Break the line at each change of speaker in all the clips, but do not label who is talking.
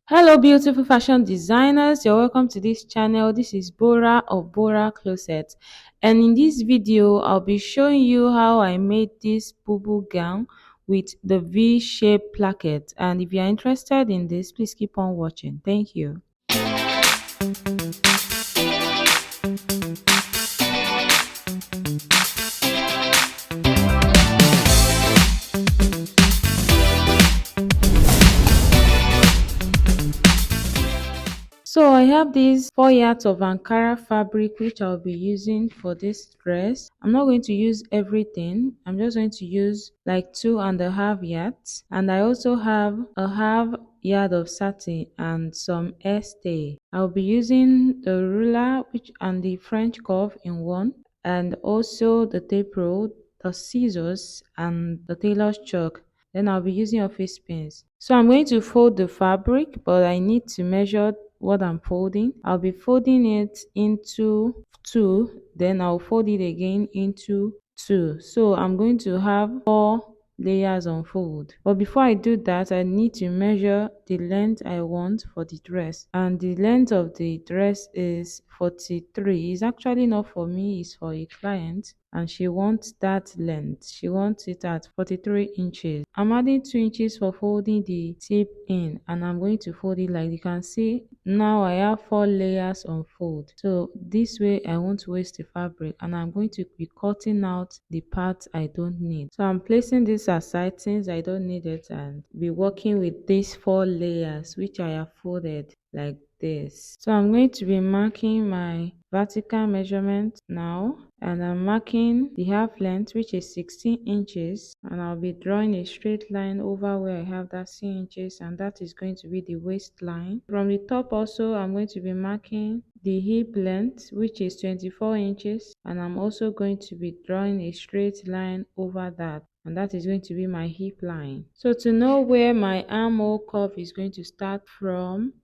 Hello beautiful fashion designers, you're welcome to this channel. This is Bora of Bora Closet, and in this video I'll be showing you how I made this Bubu gown with the V-shaped placket. And if you're interested in this, please keep on watching. Thank you. So I have these 4 yards of Ankara fabric which I'll be using for this dress. I'm not going to use everything. I'm just going to use like 2.5 yards. And I also have a half yard of satin and some hair stay. I'll be using the ruler and the French curve in one, and also the tape roll, the scissors, and the tailor's chalk. Then I'll be using office pins. So I'm going to fold the fabric, but I need to measure what I'm folding. I'll be folding it into 2, then I'll fold it again into 2. So I'm going to have 4 layers on fold. But before I do that, I need to measure the length I want for the dress, and the length of the dress is 43. It's actually not for me, it's for a client, and she wants that length. She wants it at 43 inches. I'm adding 2 inches for folding the tip in, and I'm going to fold it like you can see. Now I have 4 layers on fold. So this way I won't waste the fabric, and I'm going to be cutting out the parts I don't need. So I'm placing this aside since I don't need it, and be working with these 4 layers which I have folded like this. So I'm going to be marking my vertical measurement now, and I'm marking the half length which is 16 inches, and I'll be drawing a straight line over where I have that 6 inches, and that is going to be the waistline. From the top also I'm going to be marking the hip length which is 24 inches, and I'm also going to be drawing a straight line over that, and that is going to be my hip line. So to know where my armhole curve is going to start from,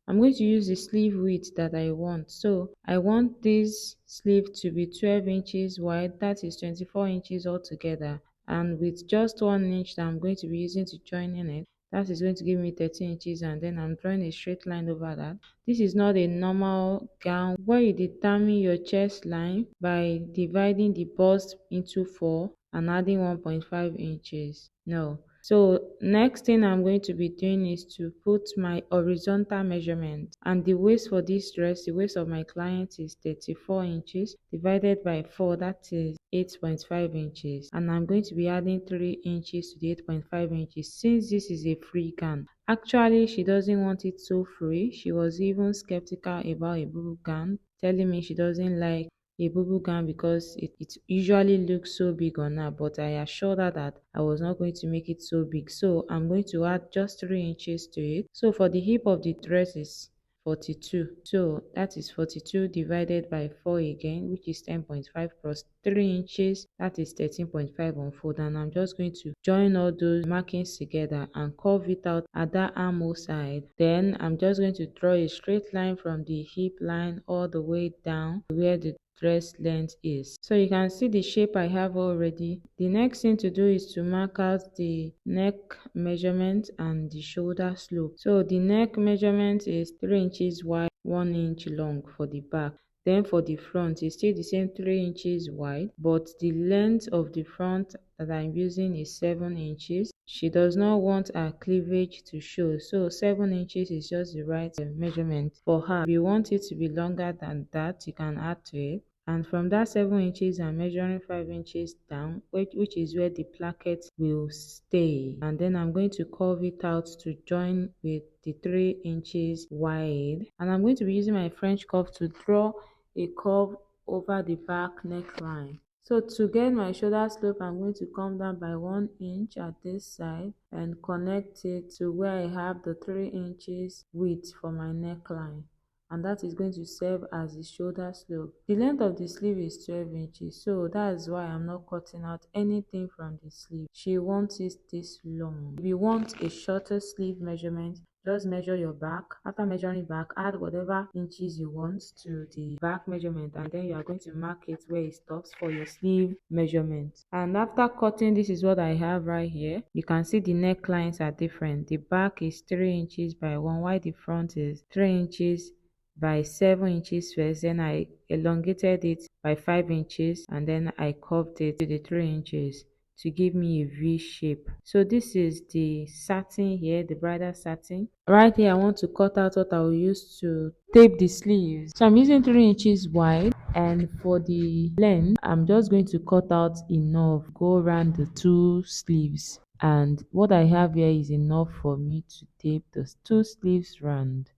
I'm going to use the sleeve width that I want. So I want this sleeve to be 12 inches wide, that is 24 inches altogether. And with just 1 inch that I'm going to be using to join in it, that is going to give me 13 inches, and then I'm drawing a straight line over that. This is not a normal gown where you determine your chest line by dividing the bust into 4 and adding 1.5 inches. No. So next thing I'm going to be doing is to put my horizontal measurement, and the waist for this dress, the waist of my client is 34 inches divided by 4, that is 8.5 inches, and I'm going to be adding 3 inches to the 8.5 inches since this is a free gown. Actually, she doesn't want it so free. She was even skeptical about a Bubu gown, telling me she doesn't like a Bubu gown because it usually looks so big on her, but I assured her that I was not going to make it so big. So I'm going to add just 3 inches to it. So for the hip of the dress is 42. So that is 42 divided by 4 again, which is 10.5 plus 3 inches, that is 13.5 on fold. And I'm just going to join all those markings together and curve it out at that armhole side. Then I'm just going to draw a straight line from the hip line all the way down to where the dress length is. So you can see the shape I have already. The next thing to do is to mark out the neck measurement and the shoulder slope. So the neck measurement is 3 inches wide, 1 inch long for the back. Then for the front, it's still the same 3 inches wide, but the length of the front that I'm using is 7 inches. She does not want her cleavage to show, so 7 inches is just the right measurement for her. If you want it to be longer than that, you can add to it. And from that 7 inches, I'm measuring 5 inches down, which is where the placket will stay. And then I'm going to curve it out to join with the 3 inches wide. And I'm going to be using my French curve to draw a curve over the back neckline. So to get my shoulder slope, I'm going to come down by 1 inch at this side and connect it to where I have the 3 inches width for my neckline, and that is going to serve as the shoulder slope. The length of the sleeve is 12 inches, so that is why I'm not cutting out anything from the sleeve. She wants it this long. If you want a shorter sleeve measurement, just measure your back. After measuring back, add whatever inches you want to the back measurement, and then you are going to mark it where it stops for your sleeve measurement. And after cutting, this is what I have right here. You can see the necklines are different. The back is 3 inches by 1, while the front is 3 inches by 7 inches first. Then I elongated it by 5 inches, and then I curved it to the 3 inches to give me a V shape. So this is the satin here, the bridal satin. Right here I want to cut out what I will use to tape the sleeves. So I'm using 3 inches wide, and for the length I'm just going to cut out enough go around the 2 sleeves, and what I have here is enough for me to tape the 2 sleeves round.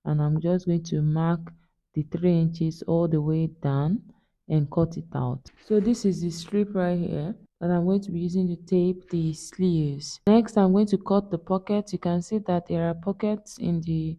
And I'm just going to mark the 3 inches all the way down and cut it out. So this is the strip right here that I'm going to be using to tape the sleeves. Next, I'm going to cut the pockets. You can see that there are pockets in the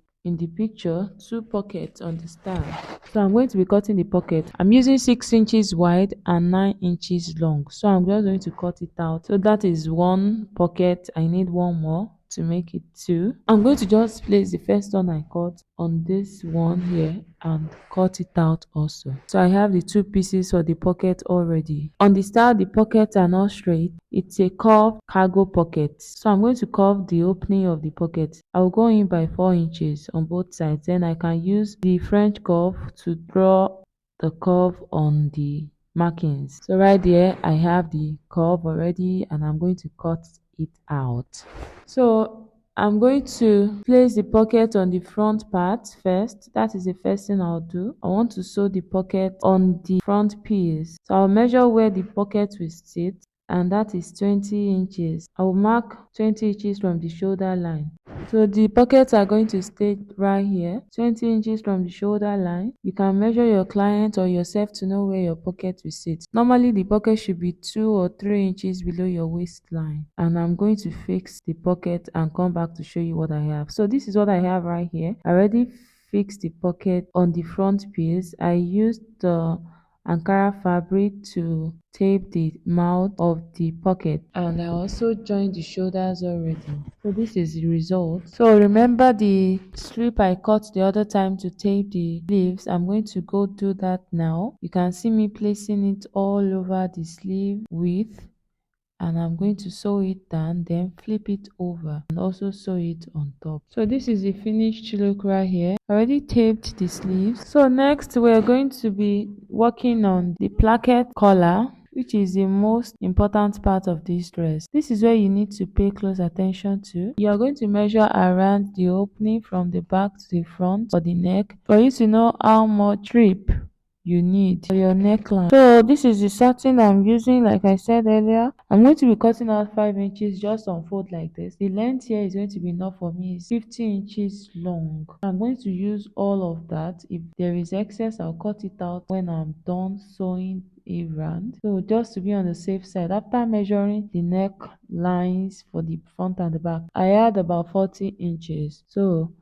picture, 2 pockets on the stand. So I'm going to be cutting the pocket. I'm using 6 inches wide and 9 inches long. So I'm just going to cut it out. So that is 1 pocket. I need 1 more to make it 2. I'm going to just place the first one I cut on this one here and cut it out also. So I have the 2 pieces for the pocket already. On the style, the pockets are not straight. It's a curved cargo pocket. So I'm going to curve the opening of the pocket. I'll go in by 4 inches on both sides. Then I can use the French curve to draw the curve on the markings. So right there I have the curve already, and I'm going to cut it out. So I'm going to place the pocket on the front part first. That is the first thing I'll do. I want to sew the pocket on the front piece. So I'll measure where the pocket will sit, and that is 20 inches. I will mark 20 inches from the shoulder line. So the pockets are going to stay right here, 20 inches from the shoulder line. You can measure your client or yourself to know where your pocket will sit. Normally the pocket should be 2 or 3 inches below your waistline. And I'm going to fix the pocket and come back to show you what I have. So this is what I have right here. I already fixed the pocket on the front piece. I used the Ankara fabric to tape the mouth of the pocket, and I also joined the shoulders already. So this is the result. So remember the strip I cut the other time to tape the sleeves. I'm going to go do that now. You can see me placing it all over the sleeve width, and I'm going to sew it down, then flip it over and also sew it on top. So this is the finished look right here. I already taped the sleeves. So next we're going to be working on the placket collar, which is the most important part of this dress. This is where you need to pay close attention to. You are going to measure around the opening from the back to the front or the neck for you to know how much strip you need for your neckline. So this is the satin I'm using. Like I said earlier, I'm going to be cutting out 5 inches, just unfold like this. The length here is going to be enough for me. It's 50 inches long. I'm going to use all of that. If there is excess, I'll cut it out when I'm done sewing around. So just to be on the safe side, after measuring the neck lines for the front and the back, I had about 40 inches. So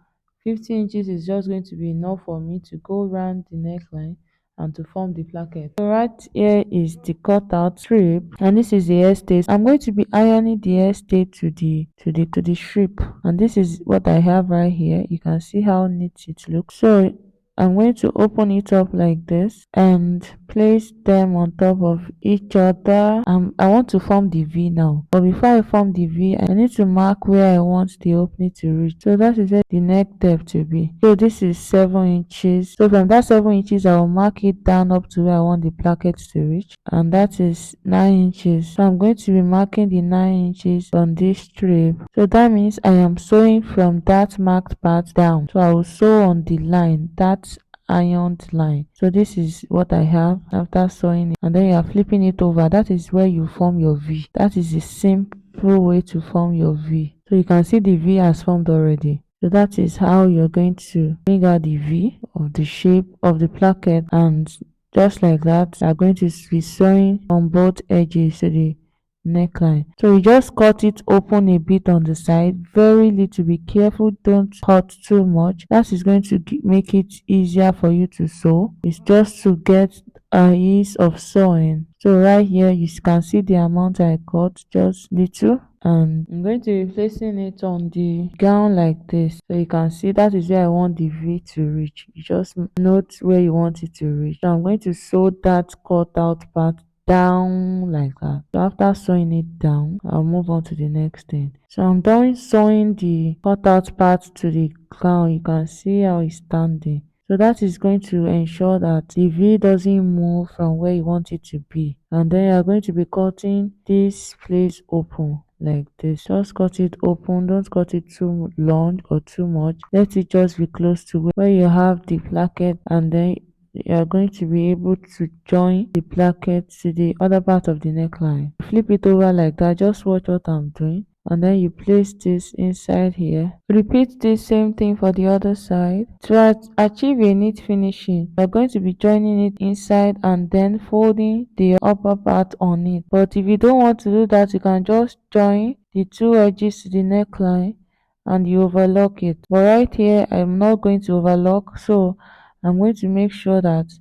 50 inches is just going to be enough for me to go around the neckline and to form the placket. So right here is the cutout strip, and this is the hair stay. I'm going to be ironing the hair stay to the strip, and this is what I have right here. You can see how neat it looks. So I'm going to open it up like this and place them on top of each other. I want to form the V now, but before I form the V, I need to mark where I want the opening to reach. So that is where the neck depth to be. So this is 7 inches. So from that 7 inches, I will mark it down up to where I want the placket to reach, and that is 9 inches. So I'm going to be marking the 9 inches on this strip. So that means I am sewing from that marked part down. So I will sew on the line, that ironed line. So this is what I have after sewing it, and then you are flipping it over. That is where you form your V. That is the simple way to form your V. So you can see the V has formed already. So that is how you're going to bring out the V of the shape of the placket, and just like that, you are going to be sewing on both edges to the neckline. So you just cut it open a bit on the side, very little. Be careful, don't cut too much. That is going to make it easier for you to sew. It's just to get ease of sewing. So right here you can see the amount I cut, just little, and I'm going to be placing it on the gown like this, so you can see that is where I want the V to reach. You just note where you want it to reach. So I'm going to sew that cut out part down like that. So after sewing it down, I'll move on to the next thing. So I'm done sewing the cut out part to the gown. You can see how it's standing. So that is going to ensure that the V doesn't move from where you want it to be. And then you're going to be cutting this place open like this. Just cut it open, don't cut it too long or too much. Let it just be close to where you have the placket, and then you're going to be able to join the placket to the other part of the neckline. Flip it over like that. Just watch what I'm doing, and then you place this inside here. Repeat this same thing for the other side. To achieve a neat finishing, we're going to be joining it inside and then folding the upper part on it. But if you don't want to do that, you can just join the two edges to the neckline and you overlock it. But right here, I'm not going to overlock, so I'm going to make sure that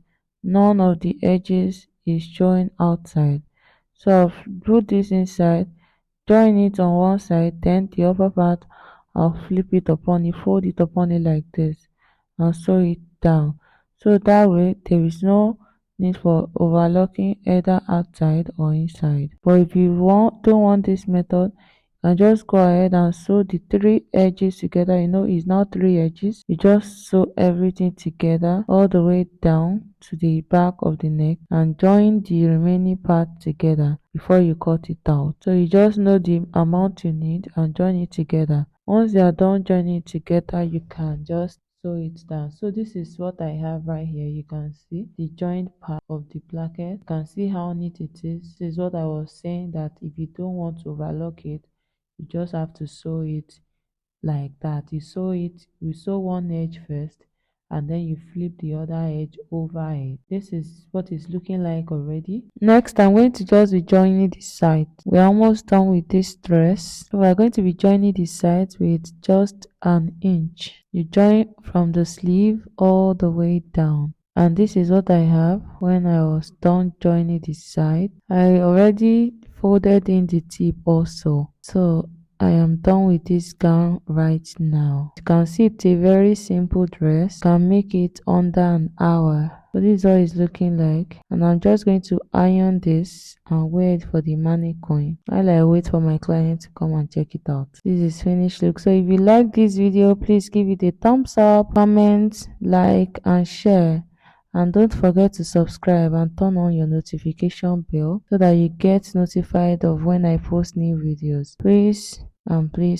none of the edges is showing outside. So I've put this inside, join it on one side, then the upper part I'll flip it upon it, fold it upon it like this and sew it down. So that way there is no need for overlocking either outside or inside. But if you don't want this method, and just go ahead and sew the three edges together. You know it's now three edges. You just sew everything together all the way down to the back of the neck and join the remaining part together before you cut it out. So you just know the amount you need and join it together. Once you are done joining it together, you can just sew it down. So this is what I have right here. You can see the joint part of the placket. You can see how neat it is. This is what I was saying, that if you don't want to overlock it, you just have to sew it like that. You sew one edge first and then you flip the other edge over it. This is what it's looking like already. Next, I'm going to just be joining the sides. We're almost done with this dress, so we're going to be joining the sides with just an inch. You join from the sleeve all the way down, and this is what I have when I was done joining the side. I already folded in the tip also, so I am done with this gown right now. You can see it's a very simple dress. You can make it under an hour. So this is what it's looking like, and I'm just going to iron this and wear it for the mannequin while I wait for my client to come and check it out. This is finished look. So if you like this video, please give it a thumbs up, comment, like and share. And don't forget to subscribe and turn on your notification bell so that you get notified of when I post new videos. Please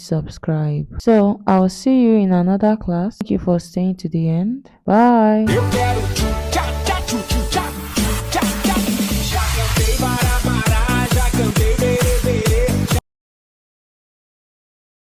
subscribe. So I'll see you in another class. Thank you for staying to the end. Bye.